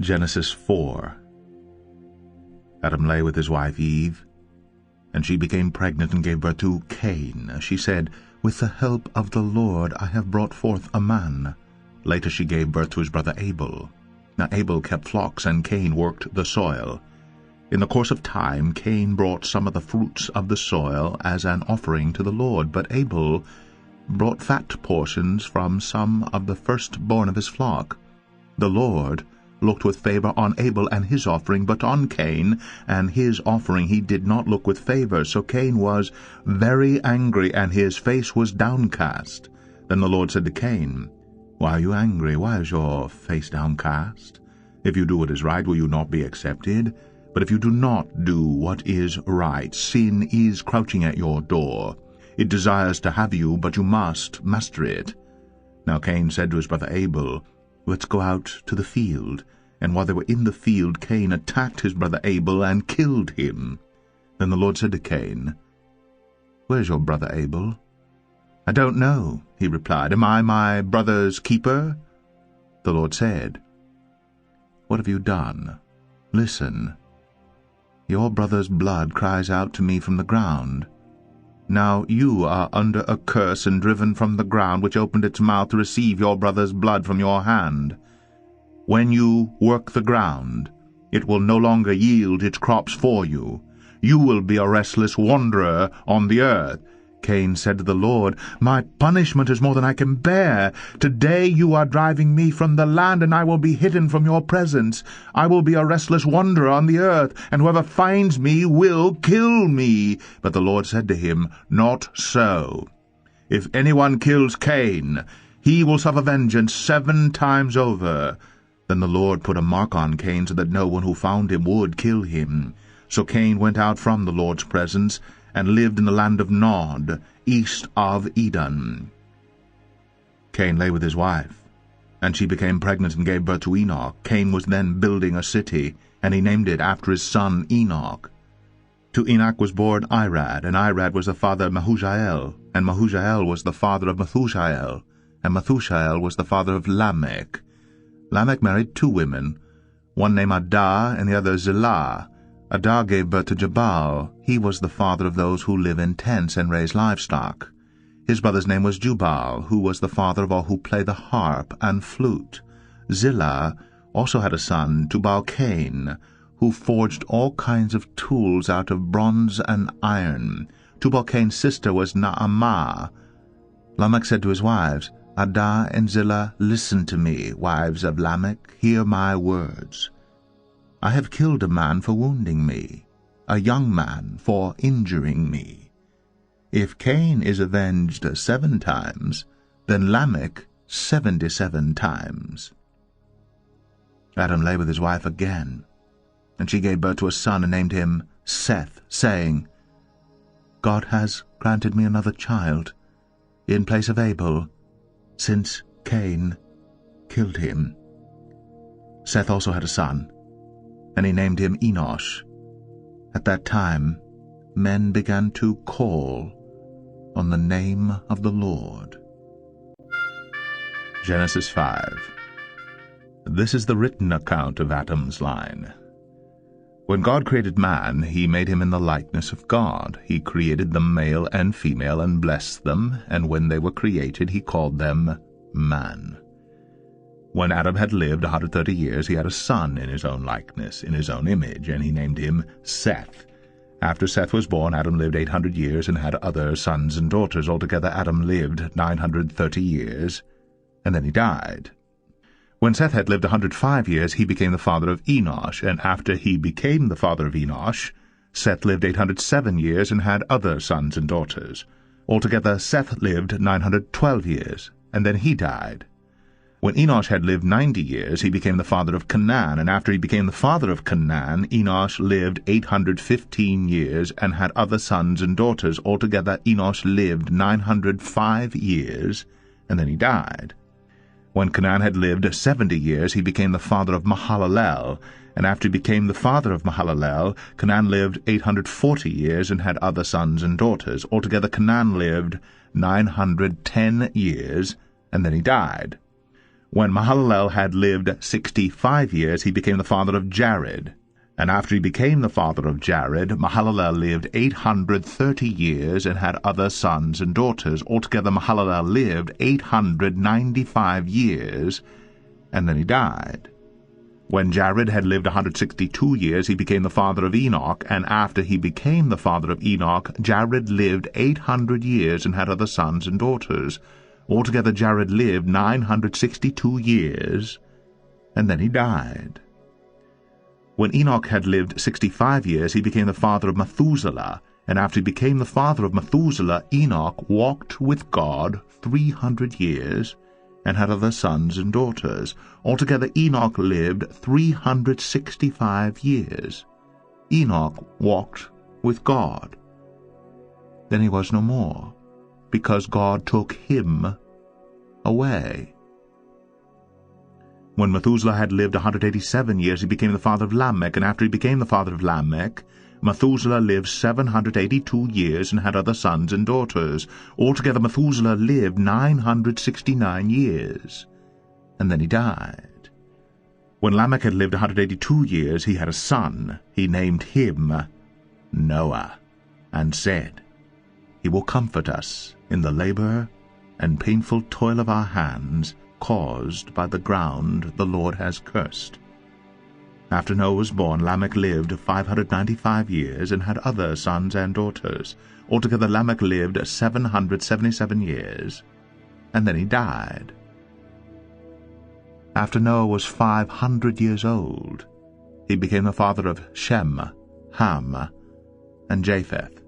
Genesis 4. Adam lay with his wife Eve, and she became pregnant and gave birth to Cain. She said, "With the help of the Lord I have brought forth a man." Later she gave birth to his brother Abel. Now Abel kept flocks, and Cain worked the soil. In the course of time Cain brought some of the fruits of the soil as an offering to the Lord, but Abel brought fat portions from some of the firstborn of his flock. The Lord looked with favor on Abel and his offering, but on Cain and his offering he did not look with favor. So Cain was very angry, and his face was downcast. Then the Lord said to Cain, "Why are you angry? Why is your face downcast? If you do what is right, will you not be accepted? But if you do not do what is right, sin is crouching at your door. It desires to have you, but you must master it." Now Cain said to his brother Abel, "Let's go out to the field." And while they were in the field, Cain attacked his brother Abel and killed him. Then the Lord said to Cain, "Where's your brother Abel?" "I don't know," he replied. "Am I my brother's keeper?" The Lord said, "What have you done? Listen. Your brother's blood cries out to me from the ground. Now you are under a curse and driven from the ground, which opened its mouth to receive your brother's blood from your hand. When you work the ground, it will no longer yield its crops for you. You will be a restless wanderer on the earth." Cain said to the Lord, "My punishment is more than I can bear. Today you are driving me from the land, and I will be hidden from your presence. I will be a restless wanderer on the earth, and whoever finds me will kill me." But the Lord said to him, "Not so. If anyone kills Cain, he will suffer vengeance 7 times over." Then the Lord put a mark on Cain, so that no one who found him would kill him. So Cain went out from the Lord's presence, and lived in the land of Nod, east of Eden. Cain lay with his wife, and she became pregnant and gave birth to Enoch. Cain was then building a city, and he named it after his son Enoch. To Enoch was born Irad, and Irad was the father of Mehujael, and Mehujael was the father of Methushael, and Methushael was the father of Lamech. Lamech married 2 women, one named Adah and the other Zillah. Adah gave birth to Jabal. He was the father of those who live in tents and raise livestock. His brother's name was Jubal, who was the father of all who play the harp and flute. Zillah also had a son, Tubal-Cain, who forged all kinds of tools out of bronze and iron. Tubal-Cain's sister was Naamah. Lamech said to his wives, "Adah and Zillah, listen to me, wives of Lamech, hear my words. I have killed a man for wounding me, a young man for injuring me. If Cain is avenged 7 times, then Lamech 77 times. Adam lay with his wife again, and she gave birth to a son and named him Seth, saying, "God has granted me another child in place of Abel, since Cain killed him." Seth also had a son, and he named him Enosh. At that time men began to call on the name of the Lord. Genesis 5. This is the written account of Adam's line. When God created man, he made him in the likeness of God. He created them male and female and blessed them, and when they were created he called them man. When Adam had lived 130 years, he had a son in his own likeness, in his own image, and he named him Seth. After Seth was born, Adam lived 800 years and had other sons and daughters. Altogether Adam lived 930 years, and then he died. When Seth had lived 105 years, he became the father of Enosh, and after he became the father of Enosh, Seth lived 807 years and had other sons and daughters. Altogether Seth lived 912 years, and then he died. When Enosh had lived 90 years, he became the father of Canaan, and after he became the father of Canaan, Enosh lived 815 years and had other sons and daughters. Altogether Enosh lived 905 years, and then he died. When Canaan had lived 70 years, he became the father of Mahalalel, and after he became the father of Mahalalel, Canaan lived 840 years and had other sons and daughters. Altogether Canaan lived 910 years, and then he died. When Mahalalel had lived 65 years, he became the father of Jared. And after he became the father of Jared, Mahalalel lived 830 years and had other sons and daughters. Altogether Mahalalel lived 895 years, and then he died. When Jared had lived 162 years, he became the father of Enoch, and after he became the father of Enoch, Jared lived 800 years and had other sons and daughters. Altogether Jared lived 962 years, and then he died. When Enoch had lived 65 years, he became the father of Methuselah, and after he became the father of Methuselah, Enoch walked with God 300 years, and had other sons and daughters. Altogether Enoch lived 365 years. Enoch walked with God. Then he was no more, because God took him away. When Methuselah had lived 187 years, he became the father of Lamech, and after he became the father of Lamech, Methuselah lived 782 years and had other sons and daughters. Altogether Methuselah lived 969 years, and then he died. When Lamech had lived 182 years, he had a son. He named him Noah, and said, "He will comfort us in the labor and painful toil of our hands, caused by the ground the Lord has cursed." After Noah was born, Lamech lived 595 years and had other sons and daughters. Altogether Lamech lived 777 years, and then he died. After Noah was 500 years old, he became the father of Shem, Ham, and Japheth.